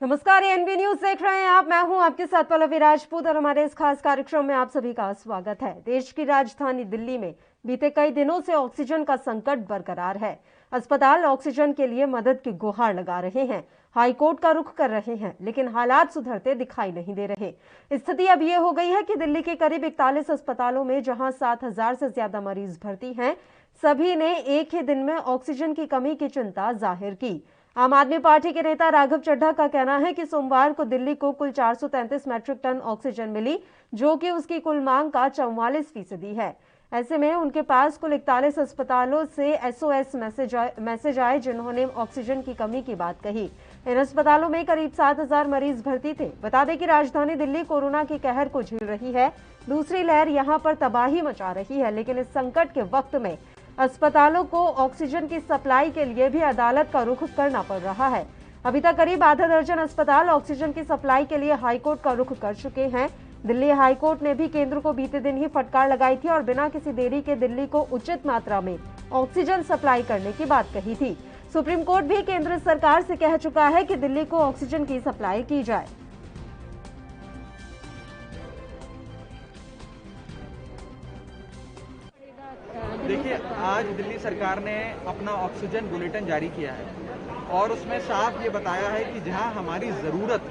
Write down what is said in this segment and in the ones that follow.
नमस्कार, ये NB news देख रहे हैं आप। मैं हूं आपके साथ पल्लवी राजपूत और हमारे इस खास कार्यक्रम में आप सभी का स्वागत है। देश की राजधानी दिल्ली में बीते कई दिनों से ऑक्सीजन का संकट बरकरार है। अस्पताल ऑक्सीजन के लिए मदद की गुहार लगा रहे हैं, हाईकोर्ट का रुख कर रहे हैं, लेकिन हालात सुधरते दिखाई नहीं दे रहे। स्थिति अब ये हो गई है कि दिल्ली के करीब 41 अस्पतालों में जहां 7,000 से ज्यादा मरीज भर्ती हैं, सभी ने एक ही दिन में ऑक्सीजन की कमी की चिंता जाहिर की। आम आदमी पार्टी के नेता राघव चड्ढा का कहना है कि सोमवार को दिल्ली को कुल 433 मैट्रिक टन ऑक्सीजन मिली, जो कि उसकी कुल मांग का 44% है। ऐसे में उनके पास कुल 41 अस्पतालों से एसओएस मैसेज आए जिन्होंने ऑक्सीजन की कमी की बात कही। इन अस्पतालों में करीब 7,000 मरीज भर्ती थे। बता दें कि राजधानी दिल्ली कोरोना के कहर को झेल रही है। दूसरी लहर यहां पर तबाही मचा रही है, लेकिन इस संकट के वक्त में अस्पतालों को ऑक्सीजन की सप्लाई के लिए भी अदालत का रुख करना पड़ रहा है। अभी तक करीब आधा दर्जन अस्पताल ऑक्सीजन की सप्लाई के लिए हाईकोर्ट का रुख कर चुके हैं। दिल्ली हाईकोर्ट ने भी केंद्र को बीते दिन ही फटकार लगाई थी और बिना किसी देरी के दिल्ली को उचित मात्रा में ऑक्सीजन सप्लाई करने की बात कही थी। सुप्रीम कोर्ट भी केंद्र सरकार से कह चुका है कि दिल्ली को ऑक्सीजन की सप्लाई की जाए। देखिए, आज दिल्ली सरकार ने अपना ऑक्सीजन बुलेटिन जारी किया है और उसमें साफ ये बताया है कि जहां हमारी ज़रूरत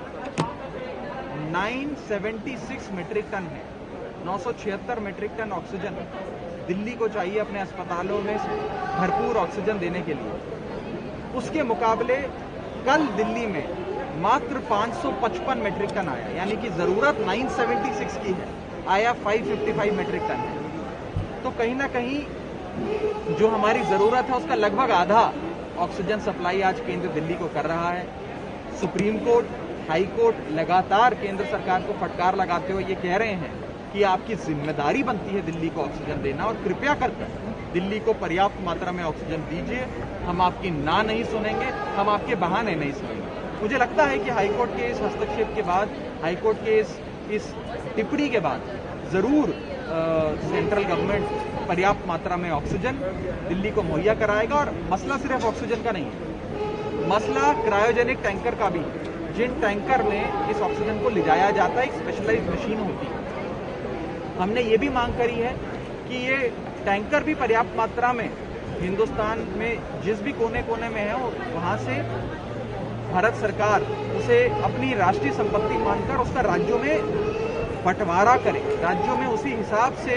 976 मेट्रिक टन है, 976 मेट्रिक टन ऑक्सीजन दिल्ली को चाहिए अपने अस्पतालों में भरपूर ऑक्सीजन देने के लिए। उसके मुकाबले कल दिल्ली में मात्र 555 मेट्रिक टन आया, यानी कि ज़रूरत 976 की है, आया 555 मेट्रिक टन है। तो कहीं ना कहीं जो हमारी ज़रूरत है उसका लगभग आधा ऑक्सीजन सप्लाई आज केंद्र दिल्ली को कर रहा है। सुप्रीम कोर्ट, हाई कोर्ट लगातार केंद्र सरकार को फटकार लगाते हुए ये कह रहे हैं कि आपकी जिम्मेदारी बनती है दिल्ली को ऑक्सीजन देना और कृपया कर दिल्ली को पर्याप्त मात्रा में ऑक्सीजन दीजिए। हम आपकी ना नहीं सुनेंगे, हम आपके बहाने नहीं सुनेंगे। मुझे लगता है कि हाईकोर्ट के इस हस्तक्षेप के बाद, हाईकोर्ट के इस टिप्पणी के बाद ज़रूर सेंट्रल गवर्नमेंट पर्याप्त मात्रा में ऑक्सीजन दिल्ली को मुहैया कराएगा। और मसला सिर्फ ऑक्सीजन का नहीं है, मसला क्रायोजेनिक टैंकर का भी है। जिन टैंकर में इस ऑक्सीजन को ले जाया जाता है, एक स्पेशलाइज्ड मशीन होती है। हमने ये भी मांग करी है कि ये टैंकर भी पर्याप्त मात्रा में हिंदुस्तान में जिस भी कोने कोने में है वहाँ से भारत सरकार उसे अपनी राष्ट्रीय संपत्ति मानकर उसका राज्यों में बंटवारा करे। राज्यों में उसी हिसाब से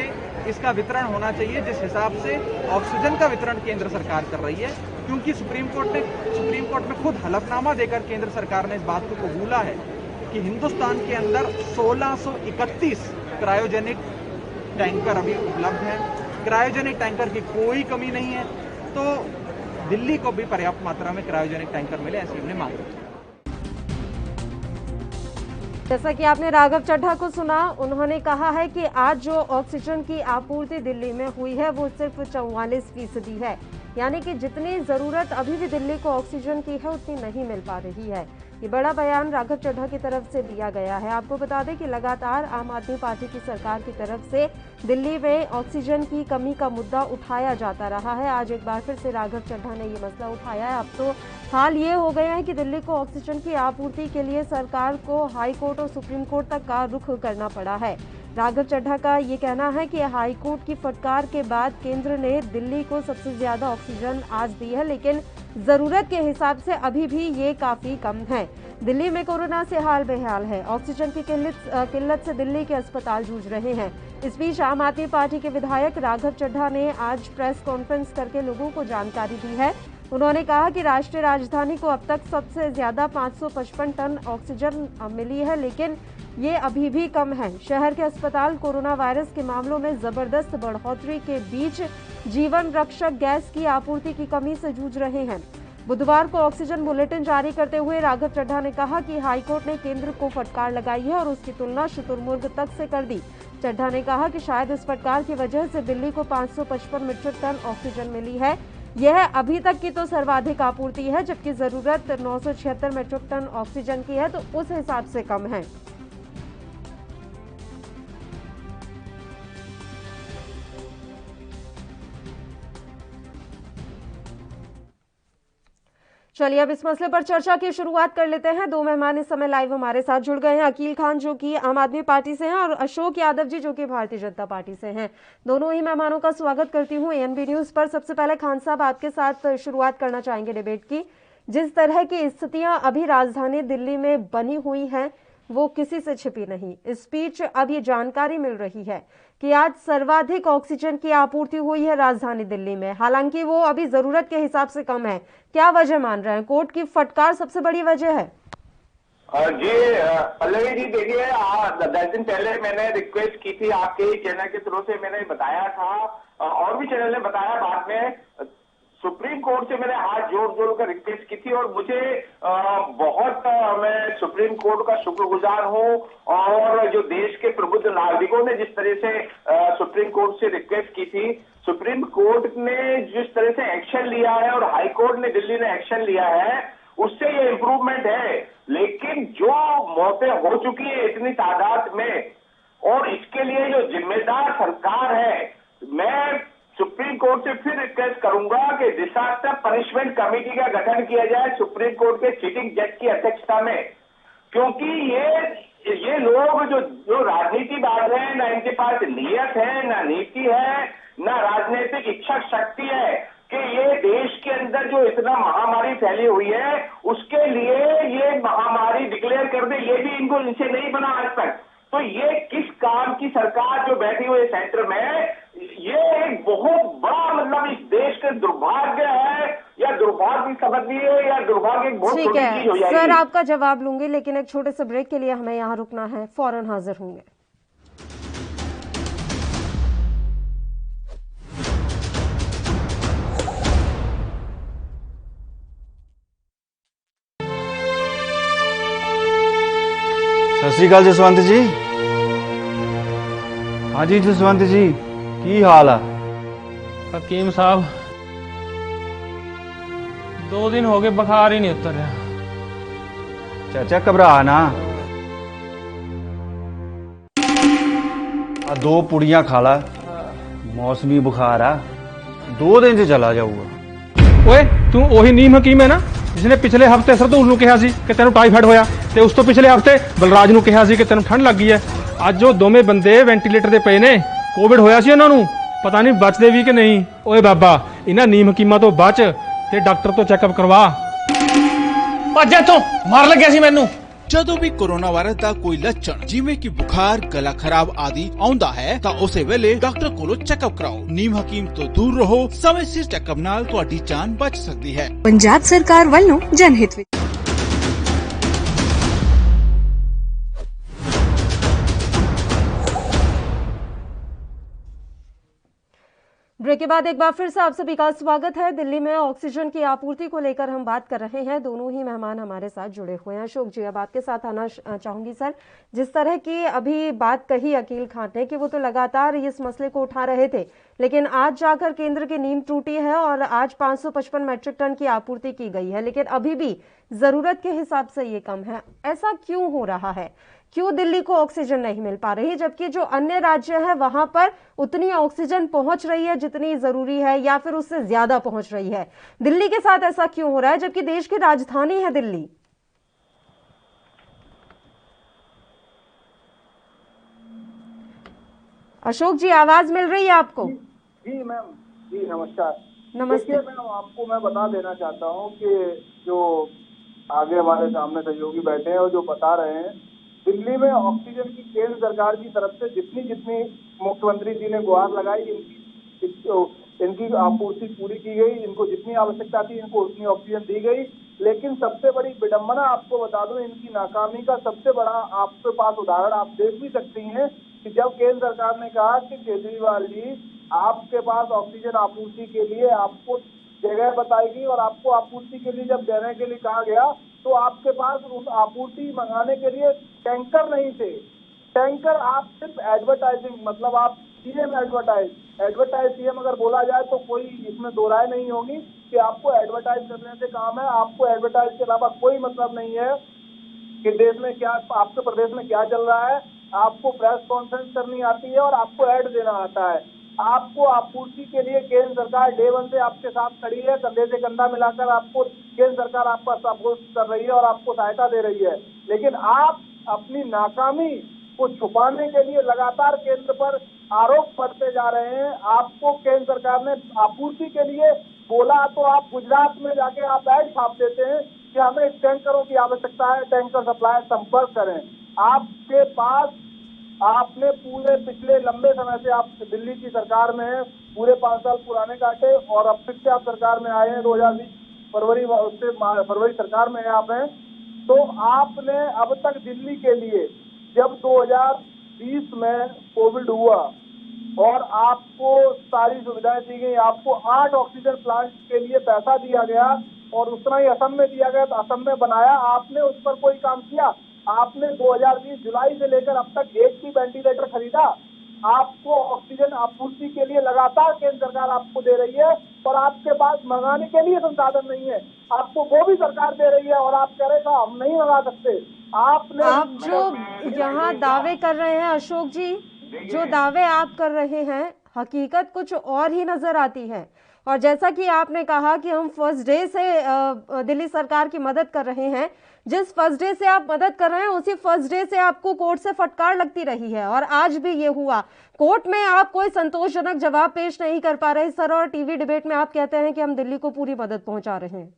इसका वितरण होना चाहिए जिस हिसाब से ऑक्सीजन का वितरण केंद्र सरकार कर रही है। क्योंकि सुप्रीम कोर्ट में खुद हलफनामा देकर केंद्र सरकार ने इस बात को कबूला है कि हिंदुस्तान के अंदर 1631 क्रायोजेनिक टैंकर अभी उपलब्ध हैं। क्रायोजेनिक टैंकर की कोई कमी नहीं है, तो दिल्ली को भी पर्याप्त मात्रा में क्रायोजेनिक टैंकर मिले, ऐसी हमने मांग की। जैसा कि आपने राघव चड्ढा को सुना, उन्होंने कहा है कि आज जो ऑक्सीजन की आपूर्ति दिल्ली में हुई है वो सिर्फ 44% है, यानी कि जितनी जरूरत अभी भी दिल्ली को ऑक्सीजन की है उतनी नहीं मिल पा रही है। ये बड़ा बयान राघव चड्ढा की तरफ से दिया गया है। आपको बता दें कि लगातार आम आदमी पार्टी की सरकार की तरफ से दिल्ली में ऑक्सीजन की कमी का मुद्दा उठाया जाता रहा है। आज एक बार फिर से राघव चड्ढा ने ये मसला उठाया है। अब तो हाल ये हो गया है कि दिल्ली को ऑक्सीजन की आपूर्ति के लिए सरकार को हाई कोर्ट और सुप्रीम कोर्ट तक का रुख करना पड़ा है। राघव चड्ढा का ये कहना है कि हाई कोर्ट की फटकार के बाद केंद्र ने दिल्ली को सबसे ज्यादा ऑक्सीजन आज दी है, लेकिन जरूरत के हिसाब से अभी भी ये काफी कम है। दिल्ली में कोरोना से हाल बेहाल है। ऑक्सीजन की किल्लत से दिल्ली के अस्पताल जूझ रहे हैं। इस बीच आम आदमी पार्टी के विधायक राघव चड्ढा ने आज प्रेस कॉन्फ्रेंस करके लोगों को जानकारी दी है। उन्होंने कहा कि राष्ट्रीय राजधानी को अब तक सबसे ज्यादा 555 टन ऑक्सीजन मिली है, लेकिन ये अभी भी कम है। शहर के अस्पताल कोरोना वायरस के मामलों में जबरदस्त बढ़ोतरी के बीच जीवन रक्षक गैस की आपूर्ति की कमी से जूझ रहे हैं। बुधवार को ऑक्सीजन बुलेटिन जारी करते हुए राघव चड्ढा ने कहा कि हाईकोर्ट ने केंद्र को फटकार लगाई है और उसकी तुलना शुतुरमुर्ग तक से कर दी। चड्ढा ने कहा कि शायद इस फटकार की वजह से दिल्ली को 555 मीट्रिक टन ऑक्सीजन मिली है। यह अभी तक की तो सर्वाधिक आपूर्ति है, जबकि जरूरत 976 मीट्रिक टन ऑक्सीजन की है, तो उस हिसाब से कम है। चलिए अब इस मसले पर चर्चा की शुरुआत कर लेते हैं। दो मेहमान इस समय लाइव हमारे साथ जुड़ गए हैं। अकील खान जो कि आम आदमी पार्टी से हैं और अशोक यादव जी जो कि भारतीय जनता पार्टी से हैं। दोनों ही मेहमानों का स्वागत करती हूं एएनबी न्यूज पर। सबसे पहले खान साहब आपके साथ शुरुआत करना चाहेंगे डिबेट की। जिस तरह की स्थितियां अभी राजधानी दिल्ली में बनी हुई हैं वो किसी से छिपी नहीं। इस बीच अब ये जानकारी मिल रही है कि आज सर्वाधिक ऑक्सीजन की आपूर्ति हुई है राजधानी दिल्ली में, हालांकि वो अभी जरूरत के हिसाब से कम है। क्या वजह मान रहे हैं? कोर्ट की फटकार सबसे बड़ी वजह है? जी पल्लवी जी, देखिए 10 दिन पहले मैंने रिक्वेस्ट की थी आपके ही चैनल के थ्रू से, मैंने बताया था और भी चैनल ने बताया बाद में। सुप्रीम कोर्ट से मैंने हाथ जोड़ जोड़ कर रिक्वेस्ट की थी और मुझे बहुत मैं सुप्रीम कोर्ट का शुक्रगुजार हूं और जो देश के प्रबुद्ध नागरिकों ने जिस तरह से सुप्रीम कोर्ट से रिक्वेस्ट की थी, सुप्रीम कोर्ट ने जिस तरह से एक्शन लिया है और हाई कोर्ट ने दिल्ली ने एक्शन लिया है, उससे ये इंप्रूवमेंट है। लेकिन जो मौतें हो चुकी है इतनी तादाद में, और इसके लिए जो जिम्मेदार सरकार है, मैं सुप्रीम कोर्ट से फिर रिक्वेस्ट करूंगा कि डिजास्टर पनिशमेंट कमेटी का गठन किया जाए सुप्रीम कोर्ट के सिटिंग जज की अध्यक्षता में, क्योंकि ये लोग जो राजनीतिबाज हैं, ना इनके पास नीयत है, ना नीति है, ना राजनीतिक इच्छा शक्ति है कि ये देश के अंदर जो इतना महामारी फैली हुई है उसके लिए ये महामारी डिक्लेयर कर दे, ये भी इनसे नहीं बना आज तक। तो ये किस काम की सरकार जो बैठी हुई है सेंटर में, ये एक बहुत बड़ा मतलब इस देश के दुर्भाग्य है, या दुर्भाग्य समझिए, या दुर्भाग्य बहुत ठीक छोटी चीज हो है जाएगी। सर, आपका जवाब लूंगी, लेकिन एक छोटे से ब्रेक के लिए हमें यहाँ रुकना है। फौरन हाजिर होंगे। सत श्री अकाल जसवंत जी। हाँ जी जसवंत जी, की हाल है? हकीम साहब 2 दिन हो गए, बुखार ही नहीं उतर रहा। चाचा घबरा ना, आ 2 पुड़ियां खा ला, मौसमी बुखार आ, 2 दिन च चला जाऊगा। ओए तू ओही नीम हकीम है ना जिसने पिछले हफ्ते सरदूल ਨੂੰ ਕਿਹਾ ਸੀ ਕਿ ਤੈਨੂੰ ਟਾਈਫਾਇਡ ਹੋਇਆ, ਤੇ ਉਸ ਤੋਂ ਪਿਛਲੇ ਹਫਤੇ ਬਲਰਾਜ ਨੂੰ ਕਿਹਾ ਸੀ ਕਿ ਤੈਨੂੰ ਠੰਡ ਲੱਗੀ ਹੈ। ਅੱਜ ਉਹ ਦੋਵੇਂ ਬੰਦੇ ਵੈਂਟੀਲੇਟਰ ਤੇ ਪਏ ਨੇ, ਕੋਵਿਡ ਹੋਇਆ ਸੀ ਉਹਨਾਂ ਨੂੰ, ਪਤਾ ਨਹੀਂ ਬਚਦੇ ਵੀ ਕਿ ਨਹੀਂ। ਓਏ ਬਾਬਾ, ਇਹਨਾਂ ਨੀਮ ਹਕੀਮਾਂ ਤੋਂ ਬਚ ਤੇ ਡਾਕਟਰ ਤੋਂ ਚੈੱਕਅਪ ਕਰਵਾ। ਭੱਜ ਇੱਥੋਂ, ਮਾਰ ਲੱਗਿਆ ਸੀ ਮੈਨੂੰ। ਜਦੋਂ ਵੀ ਕੋਰੋਨਾ ਵਾਇਰਸ ਦਾ ਕੋਈ ਲੱਛਣ ਜਿਵੇਂ ਕਿ ਬੁਖਾਰ, ਗਲਾ ਖਰਾਬ ਆਦि ਆਉਂਦਾ ਹੈ ਤਾਂ ਉਸੇ ਵੇਲੇ ਡਾਕਟਰ ਕੋਲੋਂ ਚੈੱਕਅਪ ਕਰਾਓ। ਨੀਮ ਹਕੀਮ ਤੋਂ ਦੂਰ ਰਹੋ, ਸਮੇਂ ਸਿਰ ਚੈੱਕਅਪ ਨਾਲ ਤੁਹਾਡੀ ਜਾਨ ਬਚ ਸਕਦੀ ਹੈ। ਪੰਜਾਬ ਸਰਕਾਰ ਵੱਲੋਂ ਜਨਹਿਤ ਵਿੱਚ। ब्रेक के बाद एक बार फिर से आप सभी का स्वागत है। दिल्ली में ऑक्सीजन की आपूर्ति को लेकर हम बात कर रहे हैं। दोनों ही मेहमान हमारे साथ जुड़े हुए हैं। अशोक जी, अब आपके साथ आना चाहूंगी सर। जिस तरह की अभी बात कही अकील खान ने कि वो तो लगातार इस मसले को उठा रहे थे, लेकिन आज जाकर केंद्र की नींद टूटी है और आज 555 मैट्रिक टन की आपूर्ति की गई है, लेकिन अभी भी जरूरत के हिसाब से ये कम है। ऐसा क्यों हो रहा है? क्यों दिल्ली को ऑक्सीजन नहीं मिल पा रही, जबकि जो अन्य राज्य है वहां पर उतनी ऑक्सीजन पहुंच रही है जितनी जरूरी है, या फिर उससे ज्यादा पहुंच रही है? दिल्ली के साथ ऐसा क्यों हो रहा है, जबकि देश की राजधानी है दिल्ली? अशोक जी, आवाज मिल रही है आपको? जी मैम, जी नमस्कार। नमस्ते मैम, आपको मैं बता देना चाहता हूँ कि जो आगे हमारे सामने सहयोगी बैठे हैं और जो बता रहे हैं, दिल्ली में ऑक्सीजन की केंद्र सरकार की तरफ से जितनी जितनी मुख्यमंत्री जी ने गुहार लगाई, इनकी आपूर्ति पूरी की गई। इनको जितनी आवश्यकता थी इनको उतनी ऑक्सीजन दी गई। लेकिन सबसे बड़ी विडंबना आपको बता दूं, इनकी नाकामी का सबसे बड़ा आपके पास उदाहरण आप देख भी सकती हैं कि जब केंद्र सरकार ने कहा कि केजरीवाल जी आपके पास ऑक्सीजन आपूर्ति के लिए आपको जगह बताई गई और आपको आपूर्ति के लिए जब देने के लिए कहा गया, तो आपके पास उस आपूर्ति मंगाने के लिए टैंकर नहीं थे। टैंकर आप सिर्फ एडवर्टाइजिंग, मतलब आप सीएम एडवर्टाइज सीएम अगर बोला जाए तो कोई इसमें दो राय नहीं होगी कि आपको एडवर्टाइज करने से काम है। आपको एडवर्टाइज के अलावा कोई मतलब नहीं है कि देश में क्या, आपके प्रदेश में क्या चल रहा है। आपको प्रेस कॉन्फ्रेंस करनी आती है और आपको ऐड देना आता है। आपको आपूर्ति के लिए केंद्र सरकार डे 1 से आपके साथ खड़ी है, कंधे से कंधा मिलाकर आपको केंद्र सरकार आपका सपोर्ट कर रही है और आपको सहायता दे रही है, लेकिन आप अपनी नाकामी को छुपाने के लिए लगातार केंद्र पर आरोप करते जा रहे हैं। आपको केंद्र सरकार ने आपूर्ति के लिए बोला तो आप गुजरात में जाके आप ऐड छाप देते हैं कि हमें टैंकरों की आवश्यकता है, टैंकर सप्लाई संपर्क करें। आपके पास आपने पूरे पिछले लंबे समय से आप दिल्ली की सरकार में हैं, पूरे 5 साल पुराने काटे और अब फिर से आप सरकार में आए हैं। 2020 फरवरी सरकार में आप हैं, तो आपने अब तक दिल्ली के लिए जब 2020 में कोविड हुआ और आपको सारी सुविधाएं दी गई, आपको 8 ऑक्सीजन प्लांट के लिए पैसा दिया गया और उतना ही असम में दिया गया, तो असम में बनाया, आपने उस पर कोई काम किया? आपने 2020 जुलाई से लेकर अब तक एक भी वेंटिलेटर खरीदा? आपको ऑक्सीजन आपूर्ति के लिए लगातार केंद्र सरकार आपको दे रही है और आपके पास मंगाने के लिए संसाधन नहीं है, आपको वो भी सरकार दे रही है और आप कह रहे हैं हम नहीं मंगा सकते। आप जो यहाँ दावे कर रहे हैं अशोक जी, जो दावे आप कर रहे हैं, हकीकत कुछ और ही नजर आती है। और जैसा कि आपने कहा कि हम फर्स्ट डे से दिल्ली सरकार की मदद कर रहे हैं, जिस फर्स्ट डे से आप मदद कर रहे हैं उसी फर्स्ट डे से आपको कोर्ट से फटकार लगती रही है और आज भी ये हुआ। कोर्ट में आप कोई संतोषजनक जवाब पेश नहीं कर पा रहे सर, और टीवी डिबेट में आप कहते हैं कि हम दिल्ली को पूरी मदद पहुंचा रहे हैं।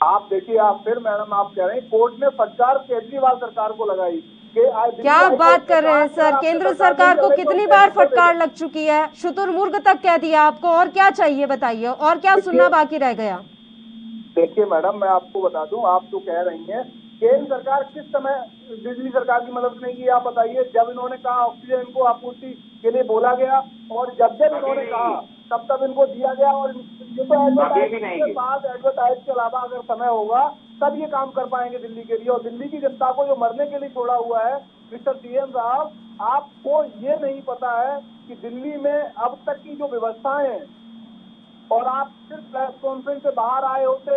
आप देखिए, आप फिर मैडम आप कह रहे हैं कोर्ट ने फटकार केजरीवाल सरकार को लगाई। क्या आप बात कर रहे हैं सर? केंद्र सरकार को कितनी बार फटकार लग चुकी है, शुतुरमुर्ग तक कह दिया आपको, और क्या चाहिए बताइए, और क्या सुनना बाकी रह गया? देखिए मैडम, मैं आपको बता दूं, आप जो कह रही हैं केंद्र सरकार किस समय दिल्ली सरकार की मदद नहीं की, आप बताइए। जब इन्होंने कहा ऑक्सीजन को आपूर्ति के लिए बोला गया और जब इन्होंने कहा तब इनको दिया गया, और ये तो एडवर्टाइज के अलावा अगर समय होगा तब ये काम कर पाएंगे दिल्ली के लिए। और दिल्ली की जनता को जो मरने के लिए छोड़ा हुआ है मिस्टर सीएम साहब, आपको ये नहीं पता है कि दिल्ली में अब तक की जो व्यवस्थाएं हैं, और आप सिर्फ प्रेस कॉन्फ्रेंस से बाहर आए होते,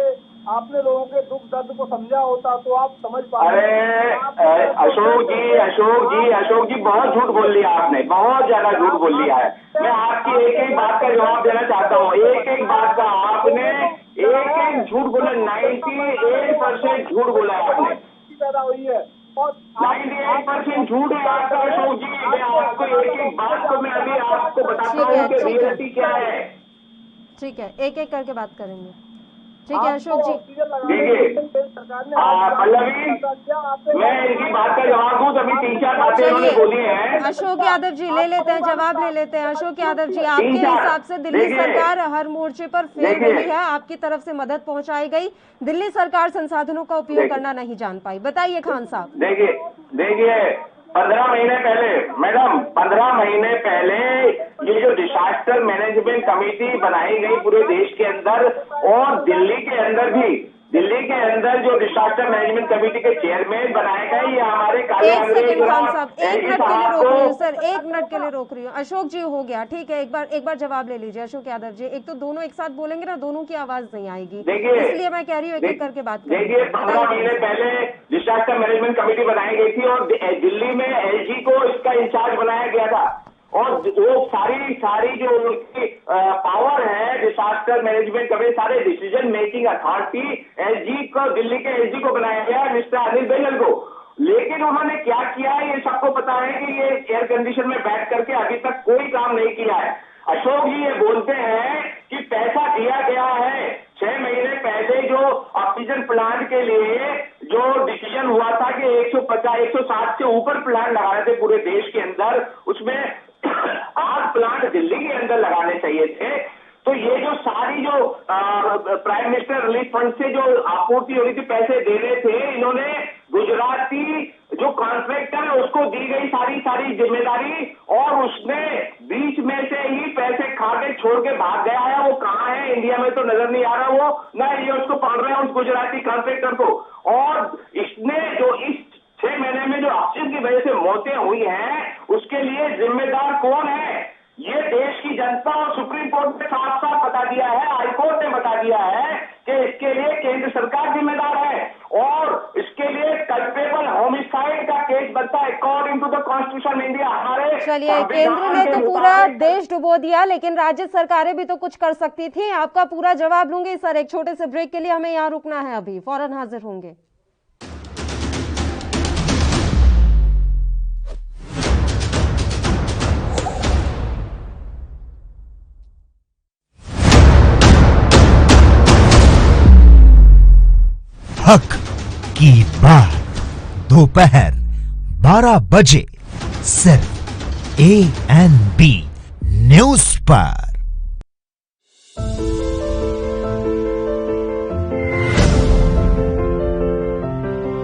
आपने लोगों के दुख दर्द को समझा होता तो आप समझ पाते। अरे अशोक जी बहुत झूठ बोल लिया आपने, बहुत ज्यादा झूठ बोल लिया है। मैं आपकी एक एक बात का जवाब देना चाहता हूँ, एक एक बात का आपने एक झूठ बोला, 98% झूठ बोला आपने, पैदा हुई है और 98% झूठ है आपका अशोक जी। मैं आपको एक एक बात को मैं अभी आपको बताता हूँ कि रियलिटी क्या है। ठीक है, एक एक करके बात करेंगे। ठीक है अशोक जी, देखिए पल्लवी, मैं इनकी बात का जवाब दूं, तभी 3-4 बातें इन्होंने बोली हैं। अशोक यादव जी ले लेते हैं, जवाब ले लेते हैं। अशोक यादव जी, आपके हिसाब से दिल्ली सरकार हर मोर्चे पर फेल रही है, आपकी तरफ से मदद पहुंचाई गई, दिल्ली सरकार संसाधनों का उपयोग करना नहीं जान पाई, बताइए खान साहब। देखिए 15 महीने पहले मैडम, 15 महीने पहले ये जो डिजास्टर मैनेजमेंट कमेटी बनाई गई पूरे देश के अंदर, और दिल्ली के अंदर भी, दिल्ली के अंदर जो डिजास्टर मैनेजमेंट कमेटी के चेयरमैन बनाए गए, ये हमारे काले एक सेकंड खान साहब, 1 मिनट के लिए रोक रही हूँ सर, 1 मिनट के लिए रोक रही हूँ। अशोक जी हो गया, ठीक है, एक बार जवाब ले लीजिए अशोक यादव जी। एक तो दोनों एक साथ बोलेंगे ना, दोनों की आवाज नहीं आएगी, इसलिए मैं कह रही हूँ एक एक करके बात करें। देखिए 15 महीने पहले डिजास्टर मैनेजमेंट कमेटी बनाई गई थी और दिल्ली में एलजी को इसका इंचार्ज बनाया गया था, और वो सारी जो उनकी पावर है डिजास्टर मैनेजमेंट कमेटी, सारे डिसीजन मेकिंग अथॉरिटी एलजी को, दिल्ली के एलजी को बनाया गया मिस्टर अनिल बैजल को। लेकिन उन्होंने क्या किया ये सबको पता है कि ये एयर कंडीशन में बैठ करके अभी तक कोई काम नहीं किया है। अशोक जी ये बोलते हैं कि पैसा दिया गया है, 6 महीने पहले जो ऑक्सीजन प्लांट के लिए जो डिसीजन हुआ था कि 150-160 से ऊपर प्लांट लगाने थे पूरे देश के अंदर, उसमें 8 प्लांट दिल्ली के अंदर लगाने चाहिए थे। तो ये जो सारी जो प्राइम मिनिस्टर रिलीफ फंड से जो आपूर्ति हो रही थी, पैसे देने थे, इन्होंने गुजराती जो कॉन्ट्रैक्टर है उसको दी गई सारी जिम्मेदारी, और उसने बीच में से ही पैसे खा के छोड़ के भाग गया है। वो कहाँ है, इंडिया में तो नजर नहीं आ रहा वो, ना ये उसको पकड़ रहे हैं उस गुजराती कॉन्ट्रैक्टर को। और इसने जो इस 6 महीने में जो ऑक्सीजन की वजह से मौतें हुई हैं, उसके लिए जिम्मेदार कौन है? ये देश की जनता और सुप्रीम कोर्ट ने साफ साफ बता दिया है, हाईकोर्ट ने बता दिया है कि इसके लिए केंद्र सरकार जिम्मेदार है, और इसके लिए कल्पेबल होमिसाइड का केस बनता है according to the constitution India. हमारे चलिए, केंद्र ने तो पूरा देश डुबो दिया, लेकिन राज्य सरकारें भी तो कुछ कर सकती थी। आपका पूरा जवाब लूंगी सर। एक छोटे से ब्रेक के लिए हमें यहाँ रुकना है, अभी फौरन हाजिर होंगे। हक की बात दोपहर 12 बजे सिर्फ ANB न्यूज पर।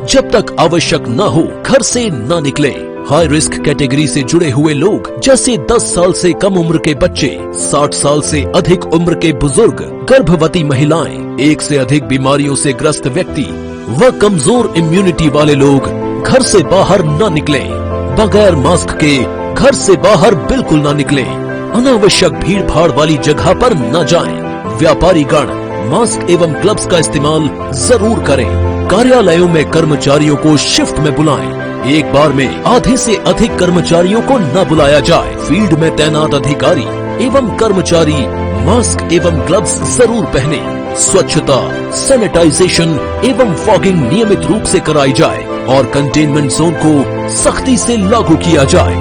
जब तक आवश्यक न हो घर से न निकले। हाई रिस्क कैटेगरी से जुड़े हुए लोग जैसे 10 साल से कम उम्र के बच्चे, 60 साल से अधिक उम्र के बुजुर्ग, गर्भवती महिलाएं, एक से अधिक बीमारियों से ग्रस्त व्यक्ति व कमजोर इम्यूनिटी वाले लोग घर से बाहर न निकलें। बगैर मास्क के घर से बाहर बिल्कुल न निकलें। अनावश्यक भीड़ भाड़ वाली जगह पर न जाएं। व्यापारी गण मास्क एवं ग्लव्स का इस्तेमाल जरूर करें। कार्यालयों में कर्मचारियों को शिफ्ट में बुलाएं। एक बार में आधे से अधिक कर्मचारियों को न बुलाया जाए। फील्ड में तैनात अधिकारी एवं कर्मचारी मास्क एवं ग्लव्स जरूर पहने। स्वच्छता, सैनिटाइजेशन एवं फॉगिंग नियमित रूप से कराई जाए और कंटेनमेंट जोन को सख्ती से लागू किया जाए।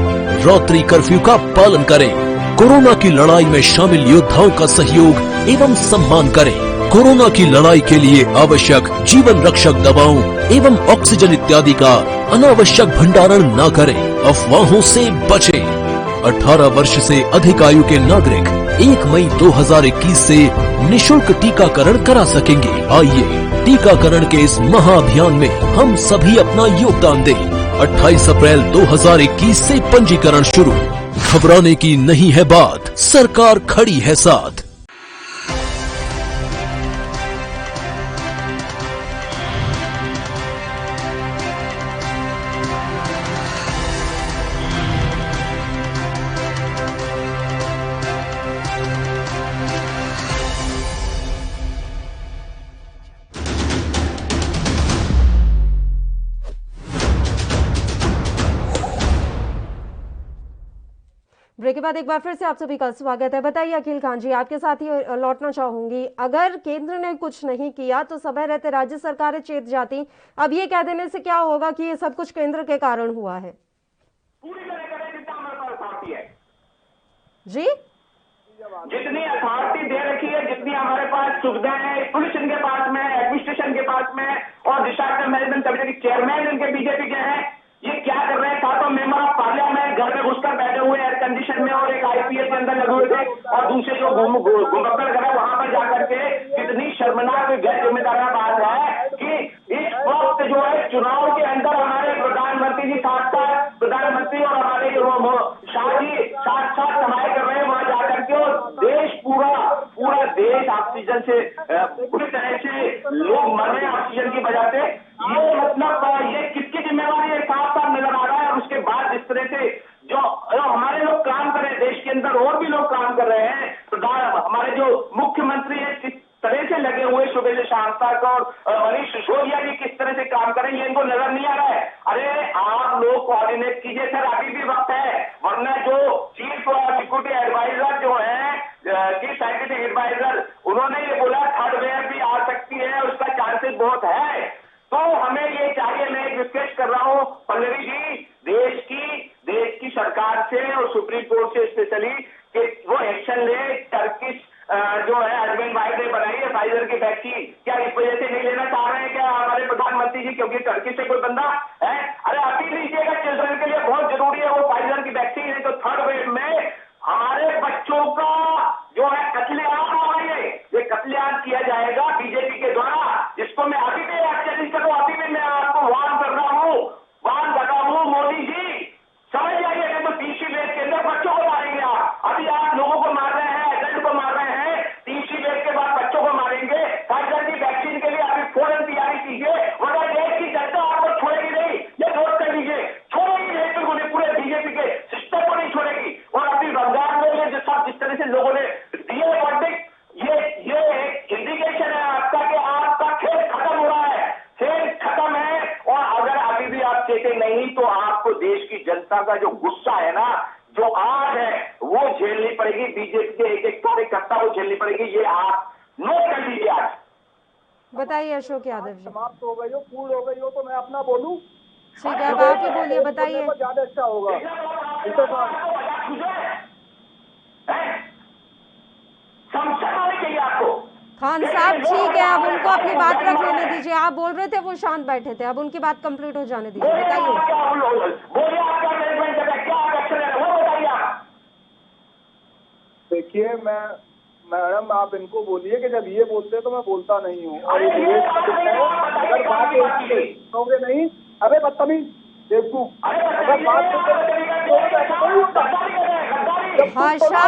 रात्रि कर्फ्यू का पालन करें। कोरोना की लड़ाई में शामिल योद्धाओं का सहयोग एवं सम्मान करें। कोरोना की लड़ाई के लिए आवश्यक जीवन रक्षक दवाओं एवं ऑक्सीजन इत्यादि का अनावश्यक भंडारण न करें। अफवाहों से बचें। 18 वर्ष से अधिक आयु के नागरिक 1 मई 2021 से निशुल्क टीकाकरण करा सकेंगे। आइए टीकाकरण के इस महाअभियान में हम सभी अपना योगदान दें। 28 अप्रैल 2021 से पंजीकरण शुरू। घबराने की नहीं है बात, सरकार खड़ी है साथ। ब्रेक के बाद एक बार फिर से आप सभी का स्वागत है। बताइए अखिल खान जी, आपके साथ ही लौटना चाहूंगी। अगर केंद्र ने कुछ नहीं किया तो समय रहते राज्य सरकारें चेत जाती। अब ये कह देने से क्या होगा कि ये सब कुछ केंद्र के कारण हुआ है? पूरी तरह करें जितना हमारे पास अथॉरिटी है जी, जितनी अथॉरिटी दे रखी है, जितनी हमारे पास सुविधाएं हैं, पुलिस इनके पास में, एडमिनिस्ट्रेशन के पास में और डिजास्टर मैनेजमेंट कमेटी के चेयरमैन इनके बीजेपी के हैं। ये क्या कर रहे हैं? सातों मेंबर ऑफ पार्लियामेंट घर में घुसकर बैठे हुए एयर कंडीशन में और एक IPS के अंदर लगे हुए थे और दूसरे जो घुमक्कड़ कर रहे वहां पर जाकर के कितनी शर्मनाक गैर जिम्मेदार बात है कि इस वक्त जो है चुनाव के अंदर हमारे प्रधानमंत्री जी साथ साथ प्रधानमंत्री और हमारे शाह जी साथ साथ कमाई कर रहे हैं वहां जाकर के, और देश पूरा देश ऑक्सीजन से पूरी तरह से लोग मर रहे हैं ऑक्सीजन की वजह से। ये मतलब ये किसकी जिम्मेवारी है साफ साफ नजर आ रहा है। और उसके बाद जिस तरह से जो हमारे लोग काम कर रहे हैं, देश के अंदर और भी लोग काम कर रहे हैं, हमारे जो मुख्यमंत्री है किस तरह से लगे हुए सुबह से शाम तक, और मनीष सिसोदिया जी किस तरह से काम करें ये इनको नजर नहीं आ रहा है। अरे आप लोग कोऑर्डिनेट कीजिए सर, अभी भी वक्त है, वरना जो चीफ सिक्योरिटी एडवाइजर जो है चीफ साइंटिफिक एडवाइजर उन्होंने ये बोला थर्ड वेव भी आ सकती है, उसका चांसेस बहुत है। तो हमें ये चाहिए, मैं एक रिक्वेस्ट कर रहा हूं पल्लवी जी, देश की सरकार से और सुप्रीम कोर्ट से स्पेशली कि वो एक्शन ले। टर्किश जो है हस्बैंड वाइफ ने बनाई है फाइजर की वैक्सीन, क्या इस वजह से नहीं लेना चाह रहे हैं क्या हमारे प्रधानमंत्री जी? क्योंकि टर्की से कोई बंदा है, अरे अपील लीजिएगा, चिल्ड्रन के लिए बहुत जरूरी है वो फाइजर की वैक्सीन है। तो थर्ड वेव में हमारे बच्चों का जो है कत्लेआम हो रही है, ये कत्लेआम किया जाएगा बीजेपी के द्वारा, जिसको मैं अभी भी चैलेंज करूं, अभी भी मैं आपको वार्न कर रहा हूं मोदी जी समझ जाइए, नहीं तो तीसरी वेव के अंदर बच्चों को मारेंगे आप। अभी आप लोगों को मार रहे हैं, एडल्ट को मार रहे हैं, तीसरी वेव के बाद बच्चों को मारेंगे। फाइजर की वैक्सीन के लिए अभी फौरन तैयारी कीजिए, वरना देश की जनता आपको छोड़ेगी नहीं। देते नहीं तो आपको देश की जनता का जो गुस्सा है ना, जो आग है, वो झेलनी पड़ेगी। बीजेपी के एक एक कार्यकर्ता को झेलनी पड़ेगी। ये आप नोट कर लीजिए। आज बताइए अशोक यादव जी। समाप्त हो गई हो, पूर्ण हो गई हो तो मैं अपना बोलूं? ठीक है, अब आप ही बोलिए, बताइए। ज्यादा अच्छा होगा। आपको खान साहब ठीक है, अब उनको अपनी बात रख लेने दीजिए। आप बोल रहे थे, वो शांत बैठे थे, अब उनकी बात कंप्लीट हो जाने दीजिए। बताइए। देखिए, मैडम आप इनको बोलिए कि जब ये बोलते हैं तो मैं बोलता नहीं हूँ। और अगर बात होगे नहीं, अबे बदतमीज बेवकूफ, अगर बात भाषा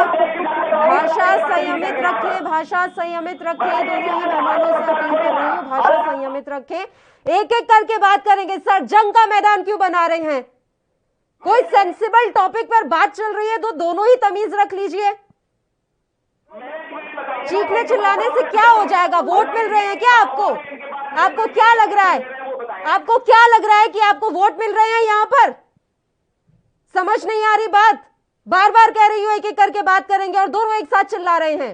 संयमित रखें, भाषा संयमित रखें। दोनों ही मेहमानों से अपील कर रही हूँ, भाषा संयमित रखें। एक एक करके बात करेंगे। सर, जंग का मैदान क्यों बना रहे हैं? कोई सेंसिबल टॉपिक पर बात चल रही है तो दोनों ही तमीज रख लीजिए। चीखने चिल्लाने से क्या हो जाएगा? वोट मिल रहे हैं क्या आपको? आपको क्या लग रहा है? आपको क्या लग रहा है कि आपको वोट मिल रहे हैं यहाँ पर? समझ नहीं आ रही बात? बार बार कह रही हूँ एक एक करके बात करेंगे और दोनों एक साथ चिल्ला रहे हैं।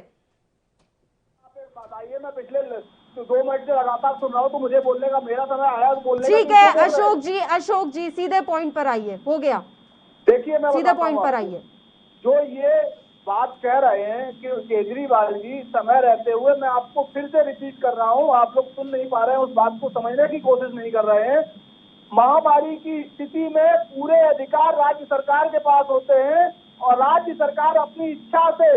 बताइए, मैं पिछले 2 मिनट से लगातार सुन रहा हूँ तो मुझे बोलने का मेरा समय आया बोलने का। ठीक है अशोक जी सीधे पॉइंट पर आइए। हो गया, देखिए मैं सीधे पॉइंट पर आइए। जो ये बात कह रहे हैं कि केजरीवाल जी समय रहते हुए, मैं आपको फिर से रिपीट कर रहा हूँ, आप लोग सुन नहीं पा रहे हैं, उस बात को समझने की कोशिश नहीं कर रहे हैं। महामारी की स्थिति में पूरे अधिकार राज्य सरकार के पास होते हैं और राज्य सरकार अपनी इच्छा से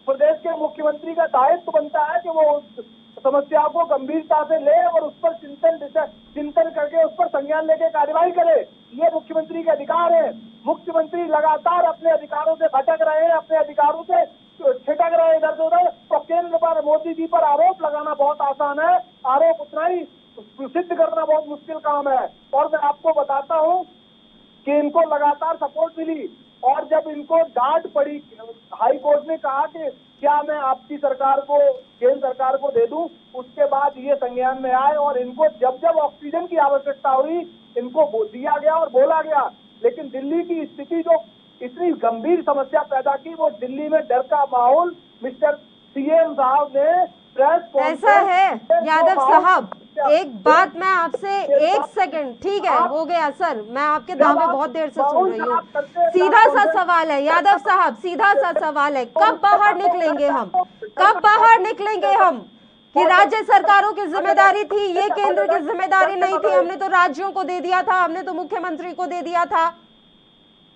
प्रदेश के मुख्यमंत्री का दायित्व बनता है कि वो उस समस्या को गंभीरता से ले और उस पर चिंतन करके उस पर संज्ञान लेके कार्यवाही करे। ये मुख्यमंत्री के अधिकार है। मुख्यमंत्री लगातार अपने अधिकारों से भटक रहे हैं, अपने अधिकारों से छिटक रहे हैं इधर से उधर। तो केंद्र पर मोदी जी पर आरोप लगाना बहुत आसान है, आरोप उतना ही सिद्ध करना बहुत मुश्किल काम है। और मैं आपको बताता हूँ कि इनको लगातार सपोर्ट मिली और जब इनको डांट पड़ी, हाई कोर्ट ने कहा कि क्या मैं आपकी सरकार को, केंद्र सरकार को दे दूं, उसके बाद ये संज्ञान में आए और इनको जब जब ऑक्सीजन की आवश्यकता हुई इनको दिया गया और बोला गया। लेकिन दिल्ली की स्थिति जो इतनी गंभीर समस्या पैदा की, वो दिल्ली में डर का माहौल मिस्टर सीएम साहब ने ऐसा है। यादव साहब, एक बात मैं आपसे, एक सेकंड, ठीक है हो गया सर, मैं आपके दावे बहुत देर से सुन रही हूँ। सीधा सा सवाल है यादव साहब, सीधा सा सवाल है, कब बाहर निकलेंगे हम? कब बाहर निकलेंगे हम? कि राज्य सरकारों की जिम्मेदारी थी, ये केंद्र की जिम्मेदारी नहीं थी। हमने तो राज्यों को दे दिया था, हमने तो मुख्यमंत्री को दे दिया था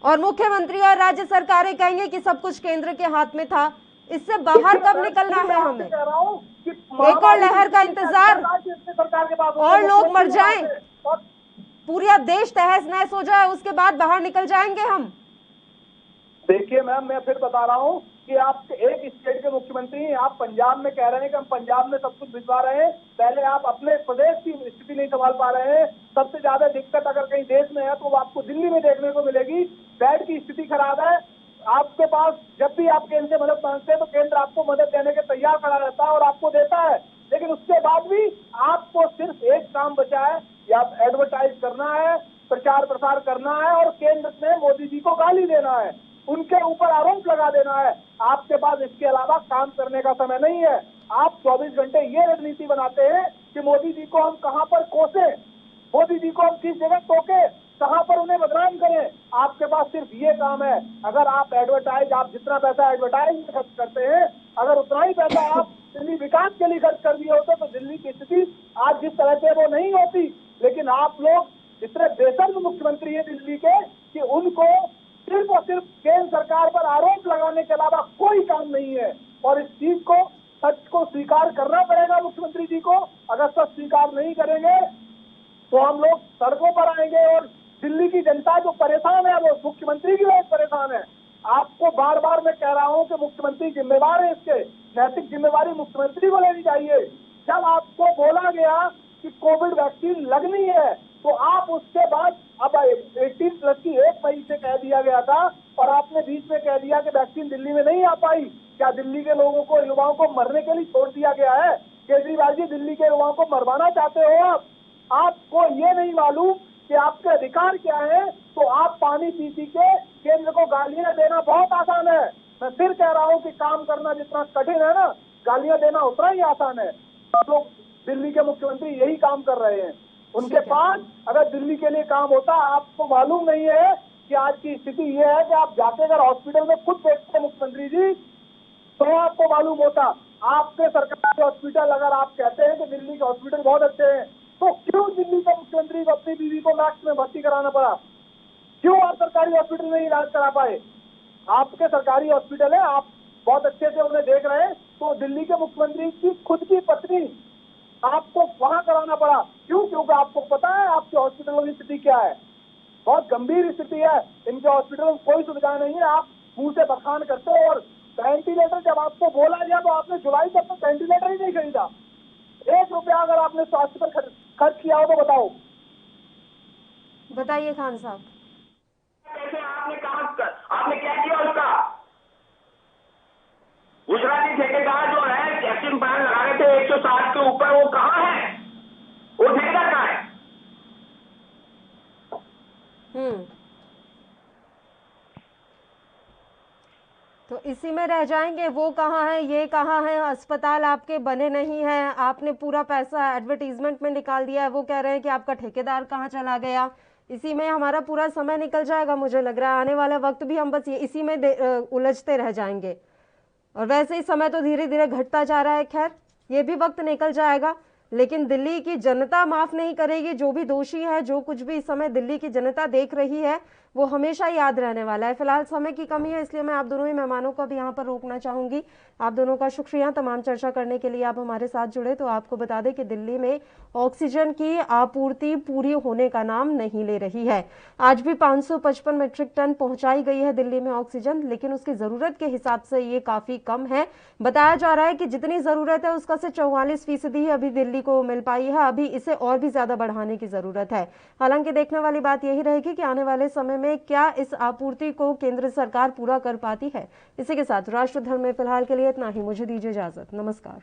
और मुख्यमंत्री और राज्य सरकारें कहेंगे कि सब कुछ केंद्र के हाथ में था। इससे बाहर कब निकलना है हमें? एक और लहर का इंतजार और लोग मर जाएं, पूरा देश तहस नहस हो जाए, उसके बाद बाहर निकल जाएंगे हम। देखिए मैम, मैं फिर बता रहा हूँ कि आप एक स्टेट के मुख्यमंत्री हैं, आप पंजाब में कह रहे हैं कि हम पंजाब में सब कुछ भिजवा रहे हैं। पहले आप अपने प्रदेश की स्थिति नहीं संभाल पा रहे हैं। सबसे ज्यादा दिक्कत अगर कहीं देश में है तो आपको दिल्ली में देखने को मिलेगी। बेड की स्थिति खराब है। आपके पास जब भी आप केंद्र से मदद मांगते हैं तो केंद्र आपको मदद देने के तैयार खड़ा रहता है और आपको देता है। लेकिन उसके बाद भी आपको सिर्फ एक काम बचा है, या एडवर्टाइज करना है, प्रचार प्रसार करना है और केंद्र में मोदी जी को गाली देना है, उनके ऊपर आरोप लगा देना है। आपके पास इसके अलावा काम करने का समय नहीं है। आप 24 घंटे ये रणनीति बनाते हैं कि मोदी जी को हम कहां पर कोसें, मोदी जी को हम किस जगह टोके, कहां पर उन्हें बदनाम करें। आपके पास सिर्फ ये काम है। अगर आप एडवर्टाइज, आप जितना पैसा एडवर्टाइज में खर्च करते हैं, अगर उतना ही पैसा आप दिल्ली विकास के लिए खर्च कर दिए होते तो दिल्ली की स्थिति आज जिस तरह से वो नहीं होती। लेकिन आप लोग इतने बेशर्म मुख्यमंत्री है दिल्ली के कि उनको सिर्फ और सिर्फ केंद्र सरकार पर आरोप लगाने के अलावा कोई काम नहीं है। और इस चीज को, सच को स्वीकार करना पड़ेगा मुख्यमंत्री जी को। अगर सच स्वीकार नहीं करेंगे तो हम लोग सड़कों पर आएंगे और दिल्ली की जनता जो परेशान है वो मुख्यमंत्री की वजह से परेशान है। आपको बार बार मैं कह रहा हूं कि मुख्यमंत्री जिम्मेवार है, इसके नैतिक जिम्मेवारी मुख्यमंत्री को लेनी चाहिए। जब आपको बोला गया कि कोविड वैक्सीन लगनी है तो आप उसके बाद, अब 18+ की 1 मई से कह दिया गया था और आपने बीच में कह दिया कि वैक्सीन दिल्ली में नहीं आ पाई। क्या दिल्ली के लोगों को, युवाओं को मरने के लिए छोड़ दिया गया है? केजरीवाल जी, दिल्ली के युवाओं को मरवाना चाहते हो आप? आपको ये नहीं मालूम कि आपके अधिकार क्या है, तो आप पानी पी के केंद्र को गालियां देना बहुत आसान है। मैं फिर कह रहा हूं कि काम करना जितना कठिन है ना, गालियां देना उतना ही आसान है। तो दिल्ली के मुख्यमंत्री यही काम कर रहे हैं। उनके पास अगर दिल्ली के लिए काम होता, आपको मालूम नहीं है कि आज की स्थिति ये है कि आप जाके अगर हॉस्पिटल में खुद देखते मुख्यमंत्री जी, तो आपको मालूम होता। आपके सरकारी हॉस्पिटल, अगर आप कहते हैं कि दिल्ली के हॉस्पिटल बहुत अच्छे हैं, तो क्यों दिल्ली के मुख्यमंत्री को अपनी बीवी को मैक्स में भर्ती कराना पड़ा? क्यों आप सरकारी हॉस्पिटल में इलाज करा पाए? आपके सरकारी हॉस्पिटल है, आप बहुत अच्छे से उन्हें देख रहे हैं, तो दिल्ली के मुख्यमंत्री की खुद की पत्नी आपको वहां कराना पड़ा। क्यों? क्योंकि आपको पता है आपके हॉस्पिटलों की स्थिति क्या है। बहुत गंभीर स्थिति है, इनके हॉस्पिटलों में कोई सुविधा नहीं है। आप मुंह से बखान करते हो। और वेंटिलेटर जब आपको बोला गया तो आपने जुलाई तक तो वेंटिलेटर ही नहीं खरीदा। 1 रुपया अगर आपने स्वास्थ्य पर खर्च किया हो तो बताओ। बताइए खान साहब, कैसे आपने क्या किया उसका? गुजराती ठेकेदार जो है एक्शन प्लान लगा रहे थे 160 के ऊपर, वो कहाँ है? वो ठेकेदार कहाँ है? तो इसी में रह जाएंगे, वो कहाँ है, ये कहाँ है, अस्पताल आपके बने नहीं हैं, आपने पूरा पैसा एडवर्टीजमेंट में निकाल दिया है, वो कह रहे हैं कि आपका ठेकेदार कहाँ चला गया। इसी में हमारा पूरा समय निकल जाएगा। मुझे लग रहा है आने वाला वक्त भी हम बस इसी में उलझते रह जाएंगे। और वैसे ही समय तो धीरे धीरे घटता जा रहा है। खैर, ये भी वक्त निकल जाएगा, लेकिन दिल्ली की जनता माफ नहीं करेगी। जो भी दोषी है, जो कुछ भी इस समय दिल्ली की जनता देख रही है, वो हमेशा याद रहने वाला है। फिलहाल समय की कमी है, इसलिए मैं आप दोनों ही मेहमानों को भी यहाँ पर रोकना चाहूंगी। आप दोनों का शुक्रिया तमाम चर्चा करने के लिए। आप हमारे साथ जुड़े। तो आपको बता दें कि दिल्ली में ऑक्सीजन की आपूर्ति पूरी होने का नाम नहीं ले रही है। आज भी 555 मीट्रिक टन पहुंचाई गई है दिल्ली में ऑक्सीजन, लेकिन उसकी जरूरत के हिसाब से ये काफी कम है। बताया जा रहा है कि जितनी जरूरत है उसका सिर्फ 44% ही अभी दिल्ली को मिल पाई है। अभी इसे और भी ज्यादा बढ़ाने की जरूरत है। हालांकि देखने वाली बात यही रहेगी कि आने वाले समय में क्या इस आपूर्ति को केंद्र सरकार पूरा कर पाती है। इसी के साथ राष्ट्र धर्म में फिलहाल के लिए इतना ही। मुझे दीजिए इजाजत। नमस्कार।